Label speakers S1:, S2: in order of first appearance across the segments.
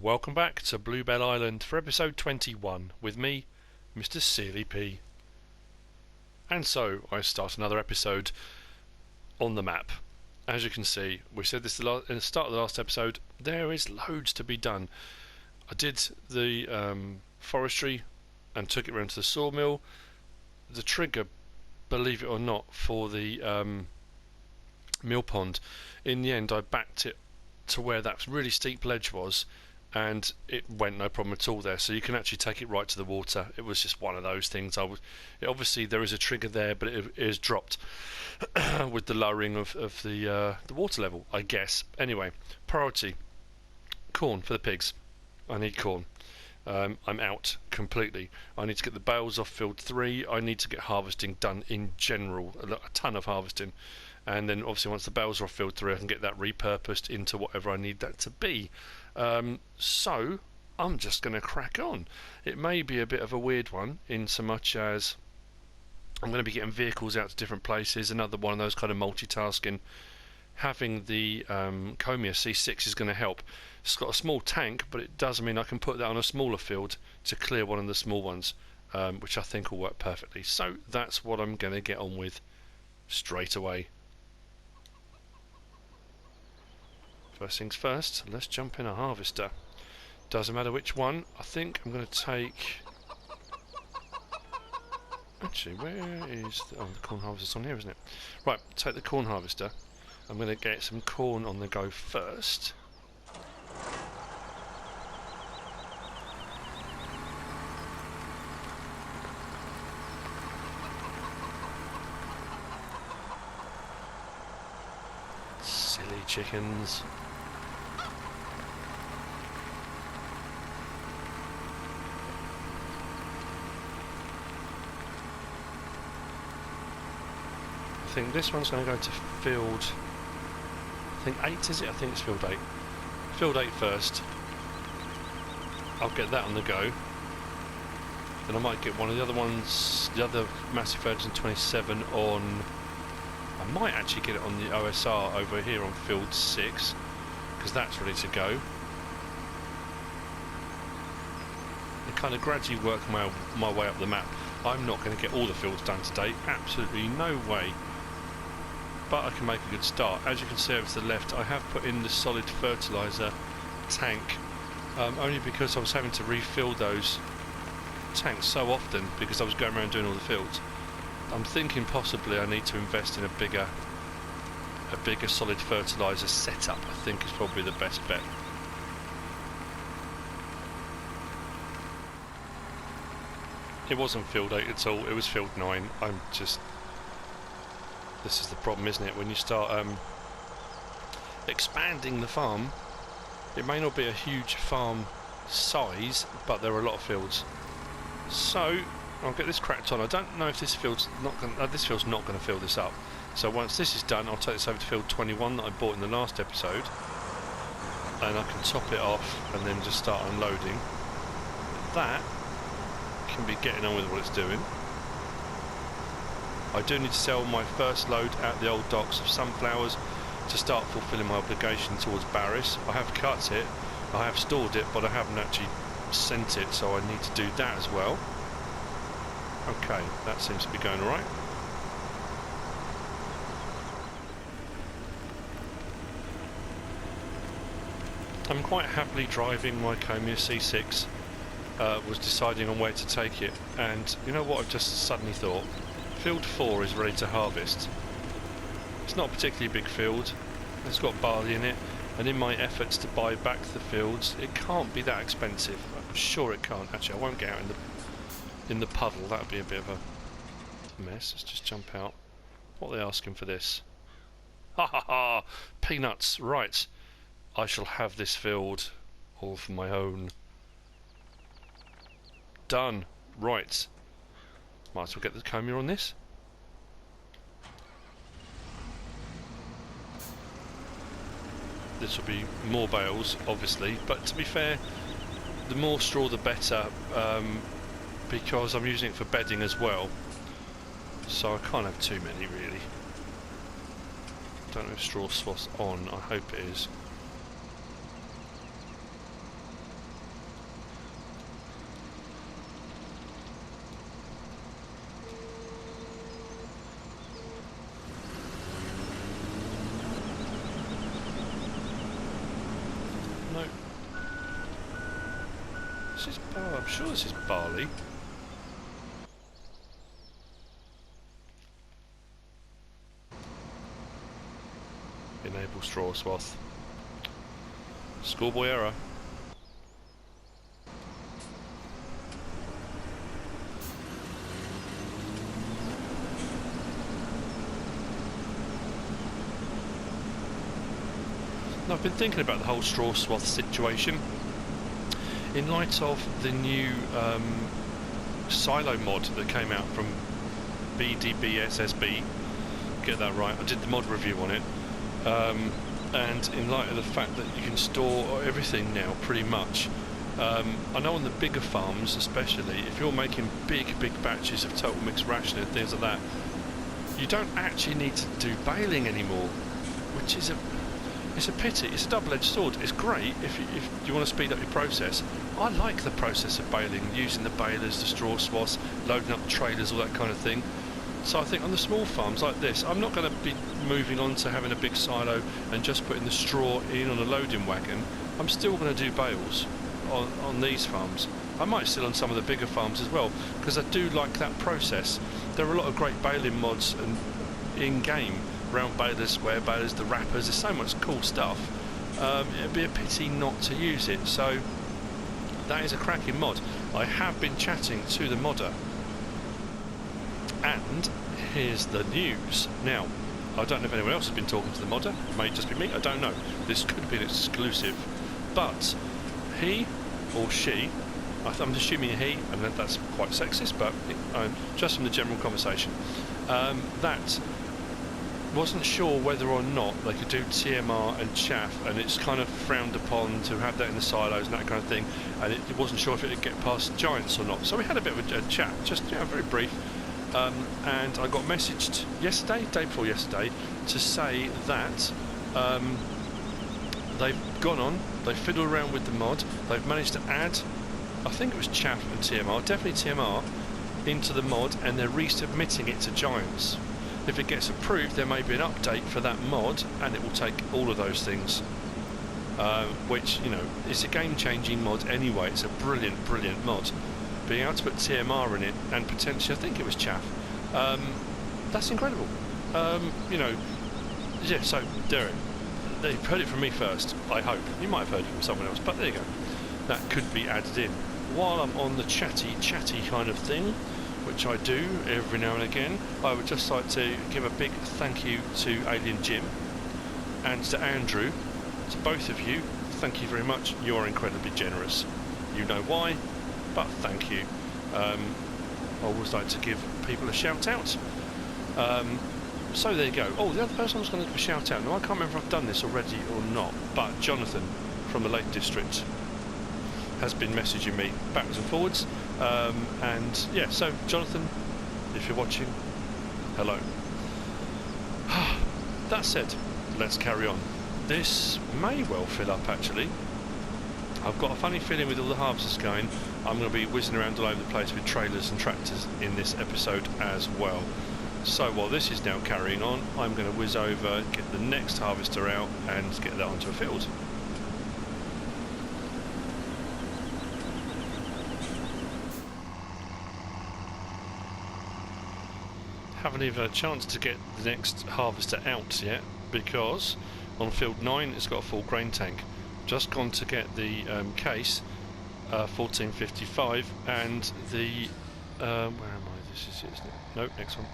S1: Welcome back to Bluebell Island for episode 21 with me, MrSealyp. And so I start another episode on the map. As you can see, we said this in the start of the last episode, there is loads to be done. I did the forestry and took it round to the sawmill. The trigger, believe it or not, for the mill pond, in the end I backed it to where that really steep ledge was, and it went no problem at all there, so you can actually take it right to the water. It was just one of those things. Obviously there is a trigger there, but it is dropped with the lowering of the water level, I guess. Anyway, priority, corn for the pigs. I need corn. I'm out completely. I need to get the bales off field 3. I need to get harvesting done in general, a ton of harvesting, and then obviously once the bales are off field 3 I can get that repurposed into whatever I need that to be. So I'm just going to crack on. It may be a bit of a weird one in so much as I'm going to be getting vehicles out to different places, another one of those kind of multitasking. Having the Comia C6 is going to help. It's got a small tank, but it does mean I can put that on a smaller field to clear one of the small ones, which I think will work perfectly. So that's what I'm going to get on with straight away. First things first, let's jump in a harvester. Doesn't matter which one. I think I'm going to take... Actually, where is... the corn harvester's on here, isn't it? Right, take the corn harvester. I'm going to get some corn on the go first. Silly chickens. I think this one's going to go to field... I think 8, is it? I think it's field 8. Field 8 first. I'll get that on the go. Then I might get one of the other ones, the other Massive Ferguson 27 on... I might actually get it on the OSR over here on field 6, because that's ready to go. And kind of gradually work my way up the map. I'm not going to get all the fields done today, absolutely no way. But I can make a good start. As you can see over to the left, I have put in the solid fertiliser tank, only because I was having to refill those tanks so often because I was going around doing all the fields. I'm thinking possibly I need to invest in a bigger solid fertiliser setup. I think is probably the best bet. It wasn't field 8 at all, it was field 9. This is the problem, isn't it? When you start expanding the farm, it may not be a huge farm size, but there are a lot of fields. So I'll get this cracked on. I don't know if this field's not going. This field's not going to fill this up. So once this is done, I'll take this over to field 21 that I bought in the last episode, and I can top it off and then just start unloading. That can be getting on with what it's doing. I do need to sell my first load at the old docks of sunflowers to start fulfilling my obligation towards Barris. I have cut it, I have stored it, but I haven't actually sent it, so I need to do that as well. Okay, that seems to be going alright. I'm quite happily driving my Comia C6. Was deciding on where to take it, and you know what I've just suddenly thought? Field 4 is ready to harvest. It's not a particularly big field, it's got barley in it, and in my efforts to buy back the fields, it can't be that expensive. I'm sure it can't. Actually, I won't get out in the puddle, that would be a bit of a mess. Let's just jump out. What are they asking for this? Ha ha ha! Peanuts! Right, I shall have this field all for my own. Done. Right. Might as well get the Comia on this. This will be more bales, obviously, but to be fair, the more straw the better, because I'm using it for bedding as well. So I can't have too many, really. Don't know if straw swath's on. I hope it is. This is barley. I'm sure this is barley. Enable straw swath. Schoolboy error. Now, I've been thinking about the whole straw swath situation in light of the new silo mod that came out from BDBSSB. Get that right. I did the mod review on it. And in light of the fact that you can store everything now pretty much, I know on the bigger farms especially, if you're making big batches of total mixed ration and things like that, you don't actually need to do baling anymore, which is it's a pity. It's a double-edged sword. It's great if you want to speed up your process. I like the process of baling, using the balers, the straw swaths, loading up trailers, all that kind of thing. So I think on the small farms like this, I'm not going to be moving on to having a big silo and just putting the straw in on a loading wagon. I'm still going to do bales on these farms. I might still on some of the bigger farms as well, because I do like that process. There are a lot of great baling mods and in-game, round balers, square balers, the wrappers. There's so much cool stuff. It'd be a pity not to use it. So that is a cracking mod. I have been chatting to the modder. And here's the news. Now, I don't know if anyone else has been talking to the modder. It may just be me. I don't know. This could be an exclusive. But he or she, I'm assuming he, and that's quite sexist, but just from the general conversation, that wasn't sure whether or not they could do TMR and chaff, and it's kind of frowned upon to have that in the silos and that kind of thing, and it wasn't sure if it would get past giants or not. So we had a bit of a chat, just very brief. And I got messaged day before yesterday, to say that they've gone on, they've fiddled around with the mod, they've managed to add, I think it was chaff and TMR, definitely TMR, into the mod, and they're resubmitting it to giants. If it gets approved, there may be an update for that mod, and it will take all of those things. Which, you know, is a game-changing mod anyway. It's a brilliant mod. Being able to put TMR in it, and potentially, I think it was chaff, that's incredible. You know, yeah, so there, they've heard it from me first, I hope. You might have heard it from someone else, but there you go. That could be added in. While I'm on the chatty kind of thing, which I do every now and again, I would just like to give a big thank you to Alien Jim and to Andrew. To both of you, thank you very much. You are incredibly generous. You know why, but thank you. I always like to give people a shout out. So there you go. Oh, the other person I was going to give a shout out. Now I can't remember if I've done this already or not, but Jonathan from the Lake District has been messaging me backwards and forwards. And yeah, so Jonathan, if you're watching, hello. That said, let's carry on. This may well fill up actually. I've got a funny feeling with all the harvesters going, I'm going to be whizzing around all over the place with trailers and tractors in this episode as well. So while this is now carrying on, I'm going to whiz over, get the next harvester out and get that onto a field. Haven't even had a chance to get the next harvester out yet, because on field 9 it's got a full grain tank. Just gone to get the case 1455 and the where am I? This is it, isn't it? Nope, next one.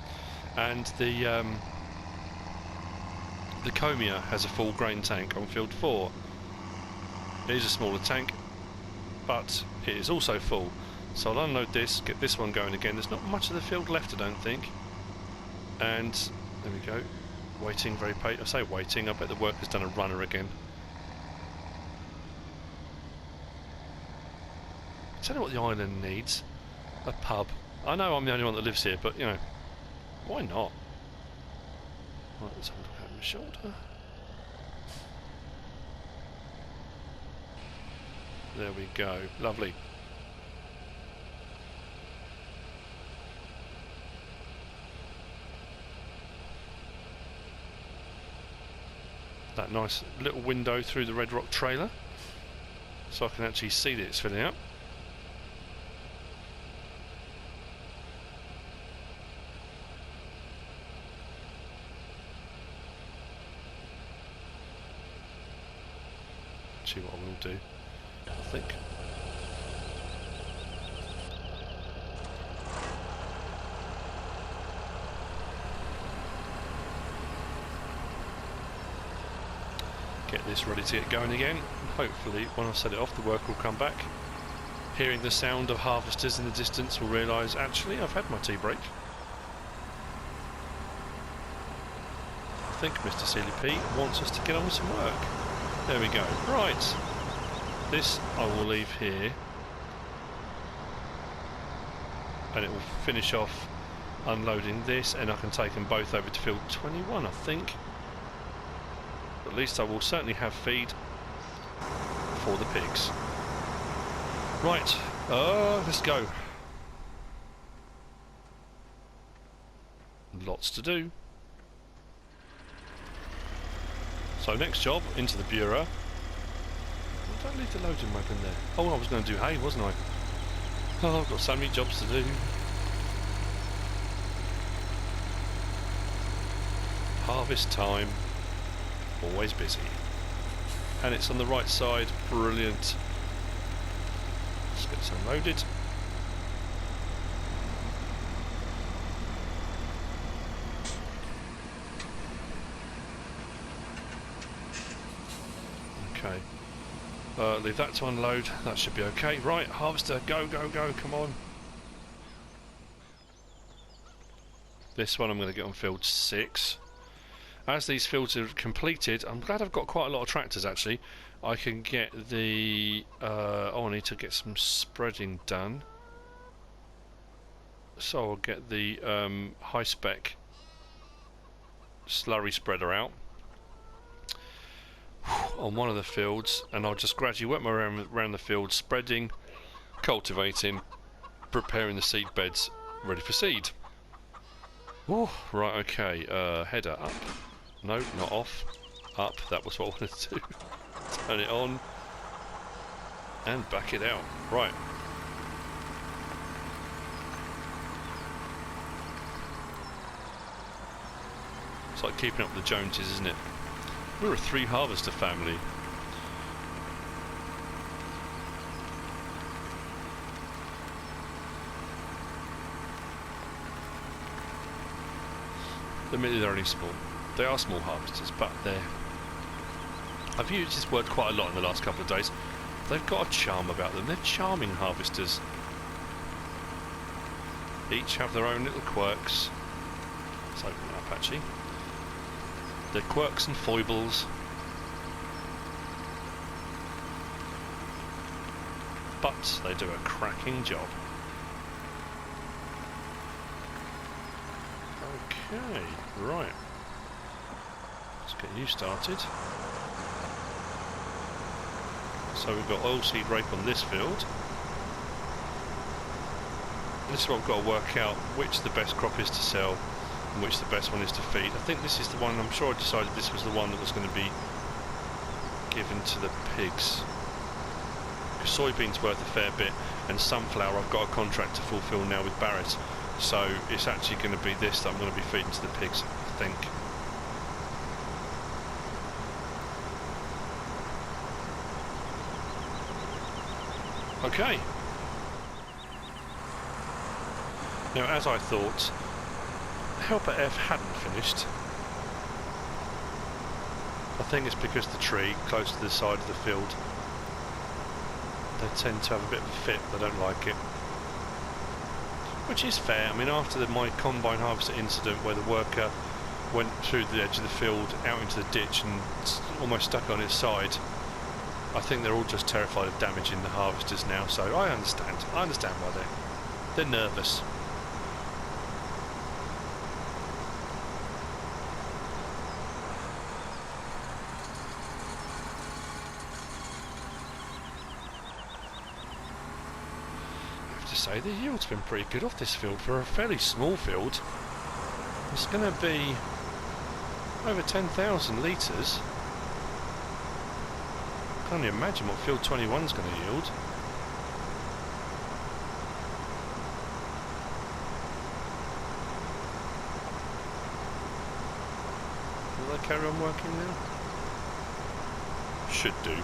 S1: And the Comia has a full grain tank on field 4. It is a smaller tank, but it is also full. So I'll unload this, get this one going again. There's not much of the field left, I don't think. And there we go. Waiting, very patient. I say waiting, I bet the worker's done a runner again. I don't know what the island needs. A pub. I know I'm the only one that lives here, but you know, why not? Right, let's have a look over my shoulder. There we go. Lovely. That nice little window through the Redrock trailer, so I can actually see that it's filling up. actually what I will do, I think. Get this ready to get going again. Hopefully when I set it off the work will come back. Hearing the sound of harvesters in the distance will realise actually I've had my tea break. I think MrSealyp wants us to get on with some work. There we go. Right. This I will leave here. And it will finish off unloading this, and I can take them both over to field 21 I think. At least I will certainly have feed for the pigs. Right, let's go. Lots to do. So next job, into the bureau. Don't leave the loading map in there. Oh, I was going to do hay, wasn't I? Oh, I've got so many jobs to do. Harvest time. Always busy. And it's on the right side. Brilliant. Let's get this unloaded. Okay. Leave that to unload. That should be okay. Right, harvester, go, go, go, come on. This one I'm going to get on field 6. As these fields are completed, I'm glad I've got quite a lot of tractors actually. I can get the... oh, I need to get some spreading done. So I'll get the HiSpec slurry spreader out on one of the fields, and I'll just gradually work my way around the field, spreading, cultivating, preparing the seed beds ready for seed. Ooh, right, okay, header up. No, not off. Up, that was what I wanted to do. Turn it on. And back it out. Right. It's like keeping up with the Joneses, isn't it? We're a 3 harvester family. Admittedly, they're only small. They are small harvesters, but they're... I've used this word quite a lot in the last couple of days. They've got a charm about them. They're charming harvesters. Each have their own little quirks. Let's open it up actually. Their quirks and foibles. But they do a cracking job. Okay, right. Let's get you started. So we've got oilseed rape on this field. This is what we've got to work out, which the best crop is to sell and which the best one is to feed. I think this is the one, I'm sure I decided this was the one that was going to be given to the pigs. Because soybeans worth a fair bit, and sunflower I've got a contract to fulfil now with Barrett. So it's actually going to be this that I'm going to be feeding to the pigs, I think. Okay. Now, as I thought, Helper F hadn't finished. I think it's because the tree close to the side of the field, they tend to have a bit of a fit. They don't like it. Which is fair. I mean, after my combine harvester incident where the worker went through the edge of the field out into the ditch and almost stuck on its side, I think they're all just terrified of damaging the harvesters now, so I understand. I understand why they're nervous. Say the yield's been pretty good off this field for a fairly small field. It's going to be over 10,000 litres. I can only imagine what field 21 is going to yield. Will they carry on working now? Should do.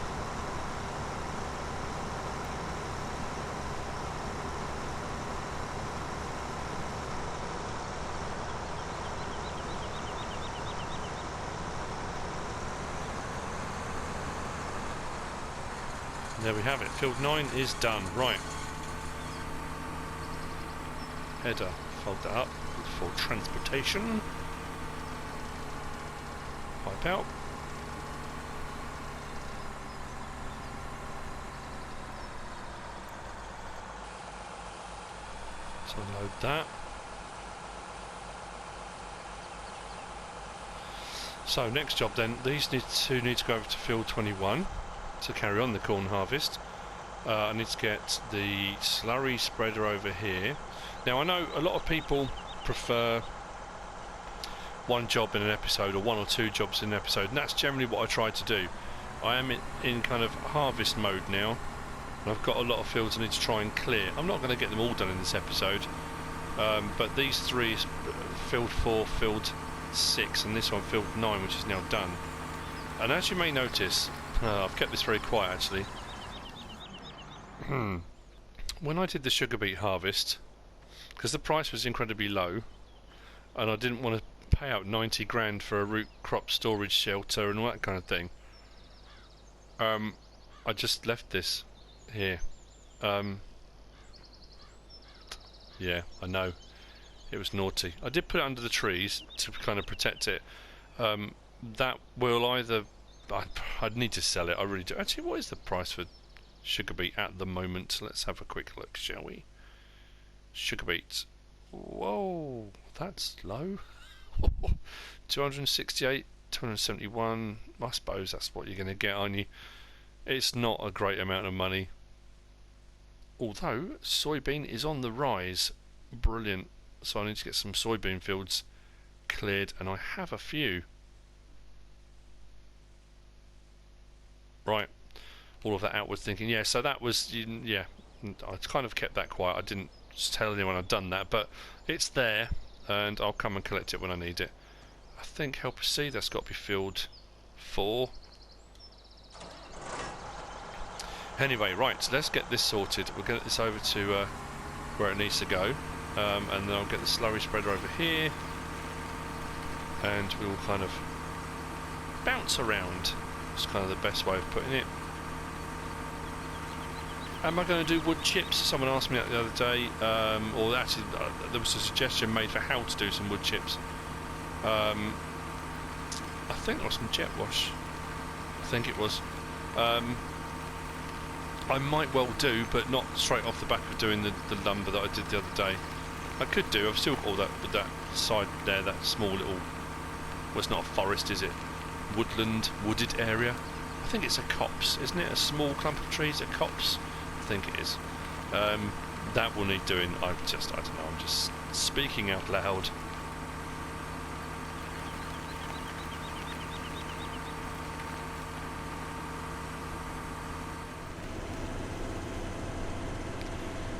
S1: There we have it. Field 9 is done. Right. Header, fold that up for transportation. Pipe out. So load that. So next job then, these need to go over to field 21 to carry on the corn harvest. I need to get the slurry spreader over here. Now I know a lot of people prefer one job in an episode or one or two jobs in an episode, and that's generally what I try to do. I am in kind of harvest mode now, and I've got a lot of fields I need to try and clear. I'm not going to get them all done in this episode, but these three, field 4, field 6 and this one field 9, which is now done. And as you may notice, I've kept this very quiet actually. When I did the sugar beet harvest, because the price was incredibly low and I didn't want to pay out 90 grand for a root crop storage shelter and all that kind of thing, I just left this here. Yeah, I know it was naughty. I did put it under the trees to kind of protect it. That will either... I'd need to sell it, I really do. Actually, what is the price for sugar beet at the moment? Let's have a quick look, shall we? Sugar beet. Whoa, that's low. 268, 271. I suppose that's what you're going to get, aren't you? It's not a great amount of money. Although, soybean is on the rise. Brilliant. So I need to get some soybean fields cleared, and I have a few. Right. All of that outward thinking. Yeah, so that was... Yeah, I kind of kept that quiet. I didn't tell anyone I'd done that, but it's there, and I'll come and collect it when I need it. I think, help us see, that's got to be field 4. Anyway, right, so let's get this sorted. We'll get this over to where it needs to go, and then I'll get the slurry spreader over here, and we'll kind of bounce around. It's kind of the best way of putting it. Am I going to do wood chips? Someone asked me that the other day, or actually there was a suggestion made for how to do some wood chips. I think there was some jet wash. I think it was. I might well do, but not straight off the back of doing the lumber that I did the other day. I could do. I've still got all that, with that side there, that small little... Well, it's not a forest, is it? Wooded area. I think it's a copse, isn't it? A small clump of trees, a copse. I think it is. That will need doing. I don't know. I'm just speaking out loud.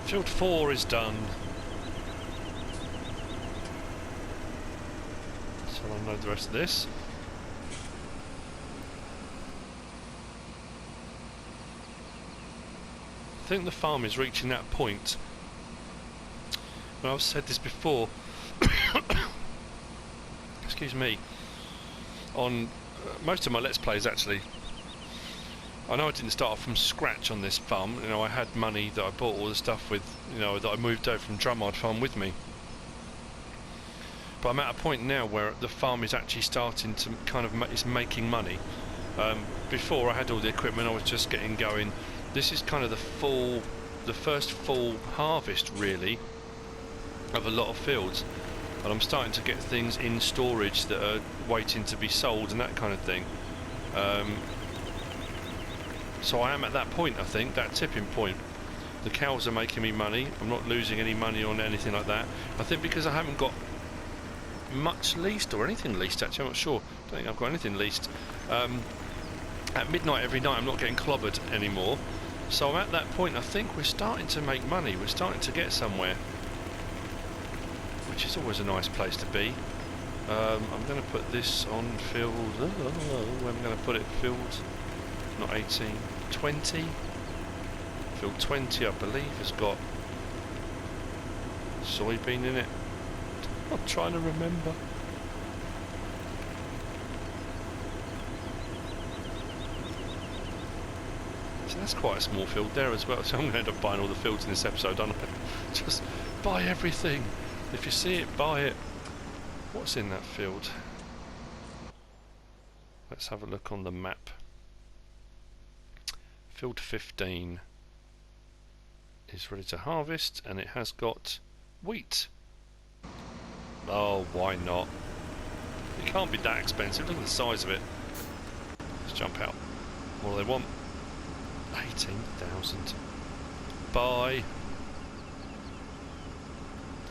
S1: Field 4 is done. So I'll unload the rest of this. I think the farm is reaching that point. Well, I've said this before. Excuse me. On most of my Let's Plays, actually. I know I didn't start off from scratch on this farm. You know, I had money that I bought all the stuff with. You know, that I moved over from Drummond Farm with me. But I'm at a point now where the farm is actually starting to kind of is making money. Before I had all the equipment, I was just getting going. This is kind of the first full harvest, really, of a lot of fields, and I'm starting to get things in storage that are waiting to be sold and that kind of thing. So I am at that point, I think, that tipping point. The cows are making me money. I'm not losing any money on anything like that. I think because I haven't got much leased, or anything leased actually, I'm not sure. I don't think I've got anything leased. At midnight every night I'm not getting clobbered anymore. So I'm at that point. I think we're starting to make money. We're starting to get somewhere, which is always a nice place to be. I'm going to put this on field... where am I going to put it? Field... not 18, 20. Field 20, I believe, has got soybean in it. I'm trying to remember. So that's quite a small field there as well, so I'm going to end up buying all the fields in this episode, aren't I? Just buy everything. If you see it, buy it. What's in that field? Let's have a look on the map. Field 15 is ready to harvest, and it has got wheat. Oh, why not? It can't be that expensive. Look at the size of it. Let's jump out. What do they want? 18,000. Buy.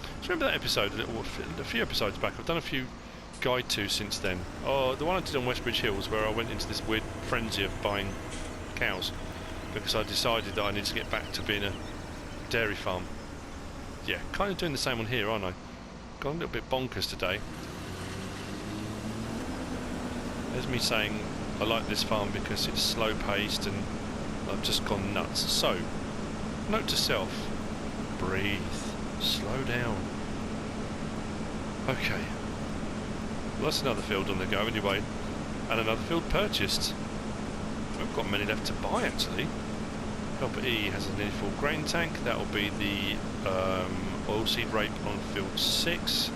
S1: Do you remember that episode? A few episodes back. I've done a few guide to since then. Oh, the one I did on Westbridge Hills, where I went into this weird frenzy of buying cows because I decided that I need to get back to being a dairy farm. Yeah, kind of doing the same one here, aren't I? Gone a little bit bonkers today. There's me saying I like this farm because it's slow paced and I've just gone nuts. So, note to self, breathe, slow down. Okay, well, that's another field on the go anyway, and another field purchased. We haven't got many left to buy actually. Helper E has a nearly full grain tank. That will be the oilseed rape on field 6.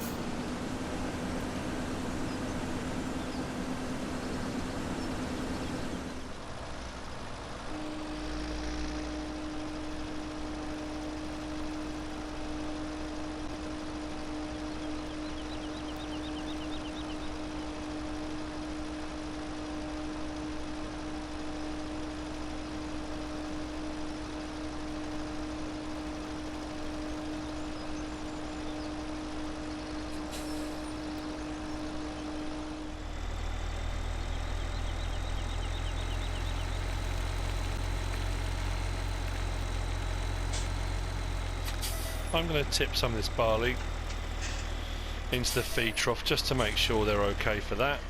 S1: I'm going to tip some of this barley into the feed trough just to make sure they're okay for that.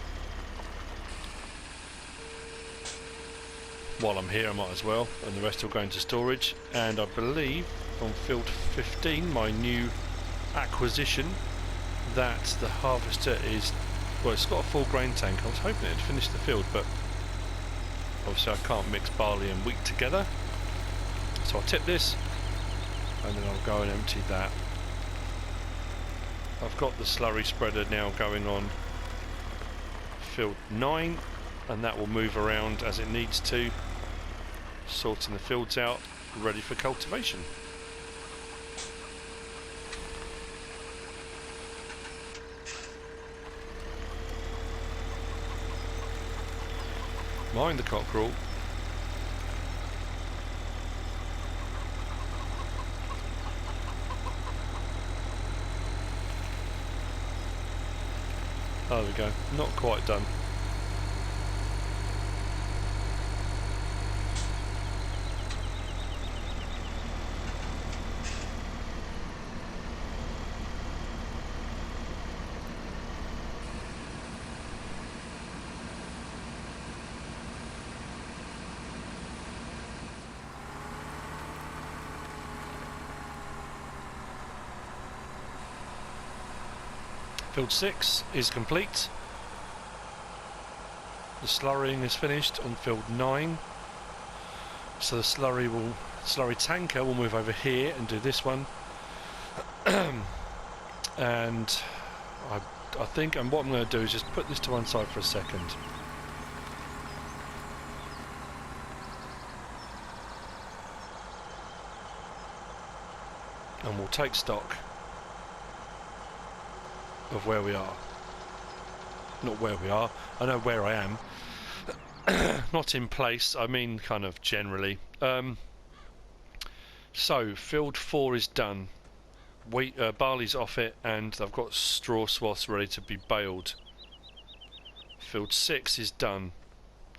S1: While I'm here I might as well, and the rest will go into storage. And I believe on field 15, my new acquisition, that the harvester is, well, it's got a full grain tank. I was hoping it'd finish the field, but obviously I can't mix barley and wheat together, so I'll tip this and then I'll go and empty that. I've got the slurry spreader now going on field 9, and that will move around as it needs to, sorting the fields out, ready for cultivation. Mind the cockerel. There we go, not quite done. Field 6 is complete. The slurrying is finished on field 9. So the slurry tanker will move over here and do this one. And I think, and what I'm going to do is just put this to one side for a second. And we'll take stock of where we are. Not where we are, I know where I am. Not in place, I mean kind of generally. So field 4 is done. Wheat, barley's off it, and I've got straw swaths ready to be baled. Field 6 is done.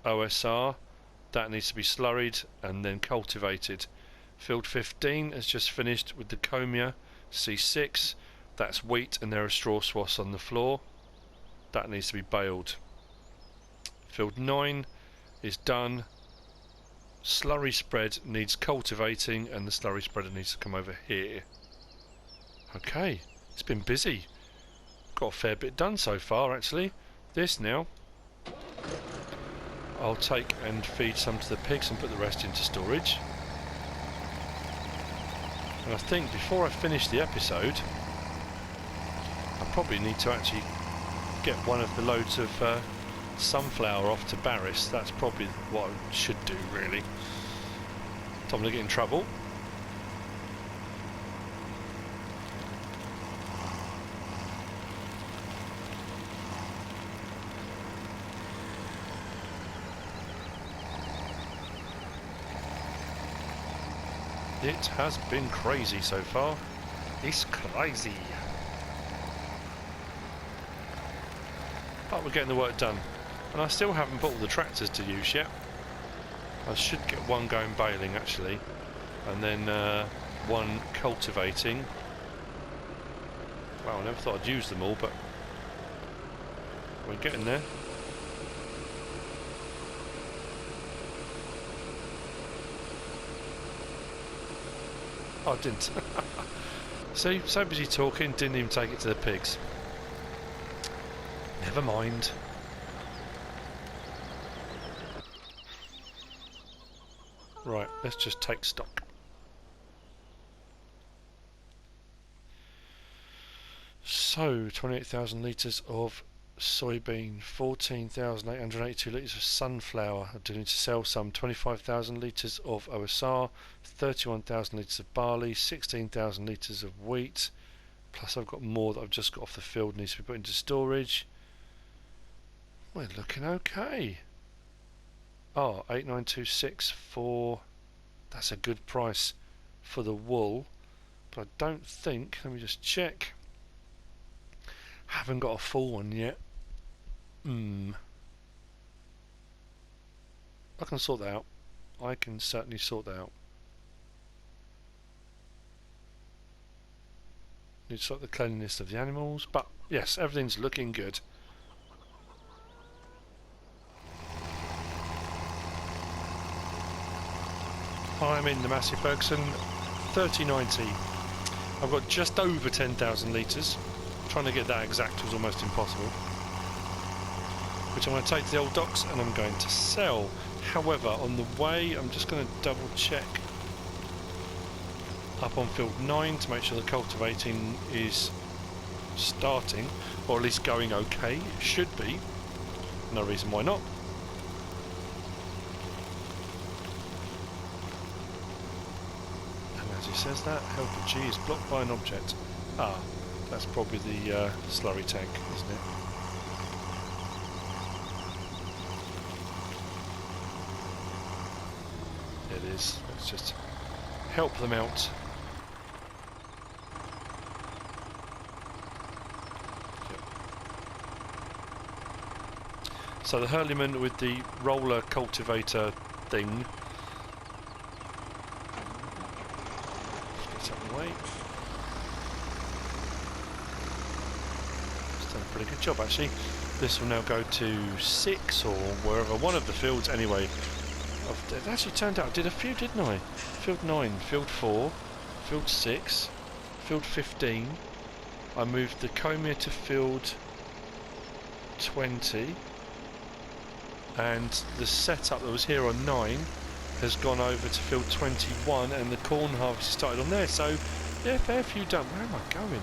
S1: OSR, that needs to be slurried and then cultivated. Field 15 has just finished with the comia C6. That's wheat and there are straw swaths on the floor. That needs to be baled. Field 9 is done. Slurry spread needs cultivating and the slurry spreader needs to come over here. Okay, it's been busy. Got a fair bit done so far actually. This now, I'll take and feed some to the pigs and put the rest into storage. And I think before I finish the episode, I probably need to actually get one of the loads of sunflower off to Barris. That's probably what I should do, really. Don't want to get in trouble. It has been crazy so far. It's crazy. But we're getting the work done. And I still haven't put all the tractors to use yet. I should get one going baling actually. And then one cultivating. Wow, I never thought I'd use them all, but we're getting there. Oh, I didn't. See, so busy talking, didn't even take it to the pigs. Never mind. Right, let's just take stock. So, 28,000 litres of soybean, 14,882 litres of sunflower. I do need to sell some. 25,000 litres of OSR, 31,000 litres of barley, 16,000 litres of wheat. Plus I've got more that I've just got off the field, needs to be put into storage. We're looking okay. Oh, 8926 for... that's a good price for the wool. But I don't think... let me just check. Haven't got a full one yet. I can sort that out. I can certainly sort that out. Need to sort the cleanliness of the animals, but yes, everything's looking good. I'm in the Massey Ferguson 3090. I've got just over 10,000 litres. Trying to get that exact was almost impossible. Which I'm going to take to the old docks and I'm going to sell. However, on the way, I'm just going to double check up on field 9 to make sure the cultivating is starting, or at least going okay. It should be. No reason why not. And as he says that, helper G is blocked by an object. Ah, that's probably the slurry tank, isn't it? It is. Let's just help them out. Yep. So the hurleyman with the roller cultivator thing. Just get out of the way. It's done a pretty good job actually. This will now go to 6 or wherever, one of the fields anyway. It actually turned out I did a few, didn't I? Field 9, Field 4, Field 6, Field 15. I moved the Comia to Field 20. And the setup that was here on 9 has gone over to Field 21 and the corn harvest started on there. So, yeah, fair few done. Where am I going?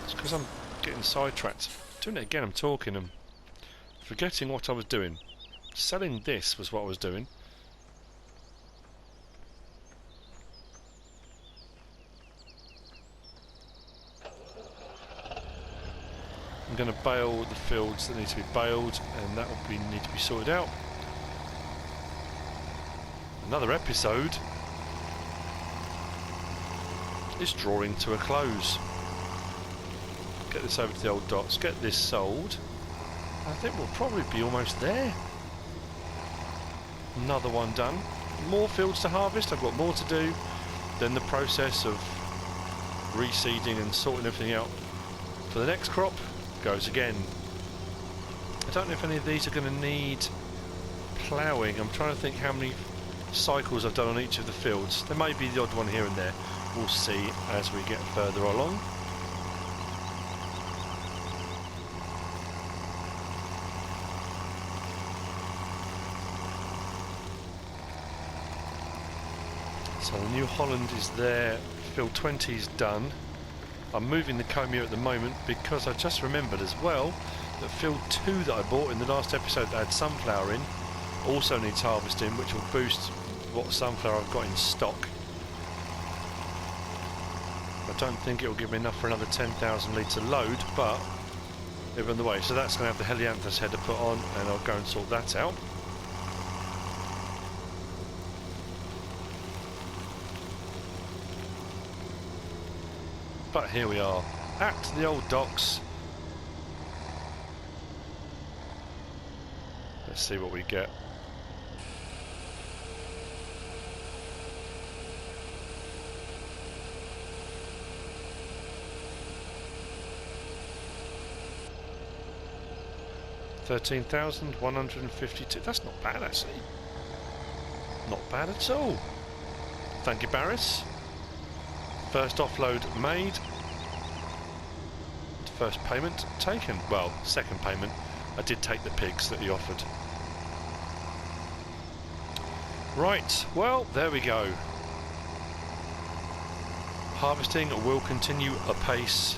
S1: It's because I'm getting sidetracked. Doing it again, I'm talking and forgetting what I was doing. Selling this was what I was doing. I'm going to bale the fields that need to be baled, and that will need to be sorted out. Another episode is drawing to a close. Get this over to the old docks, get this sold. I think we'll probably be almost there. Another one done. More fields to harvest, I've got more to do. Then the process of reseeding and sorting everything out for the next crop goes again. I don't know if any of these are going to need ploughing. I'm trying to think how many cycles I've done on each of the fields. There may be the odd one here and there. We'll see as we get further along. So the New Holland is there, field 20 is done. I'm moving the comb here at the moment because I just remembered as well that field 2 that I bought in the last episode that had sunflower in also needs harvesting, which will boost what sunflower I've got in stock. I don't think it will give me enough for another 10,000 litre load, but they're on the way. So that's going to have the helianthus header put on, and I'll go and sort that out. But here we are at the old docks. Let's see what we get. $13,152. That's not bad, actually. Not bad at all. Thank you, Barris. First offload made. First payment taken. Well, second payment. I did take the pigs that he offered. Right, well, there we go. Harvesting will continue apace.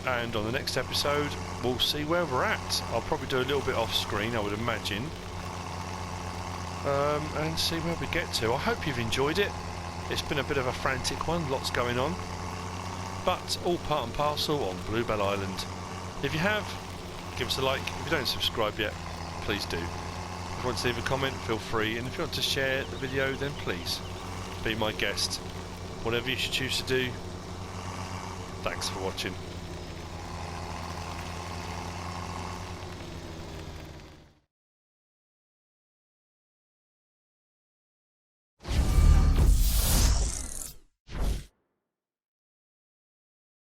S1: And on the next episode, we'll see where we're at. I'll probably do a little bit off screen, I would imagine. And see where we get to. I hope you've enjoyed it. It's been a bit of a frantic one, lots going on. But all part and parcel on Bluebell Island. If you have, give us a like. If you don't subscribe yet, please do. If you want to leave a comment, feel free. And if you want to share the video, then please be my guest. Whatever you should choose to do. Thanks for watching.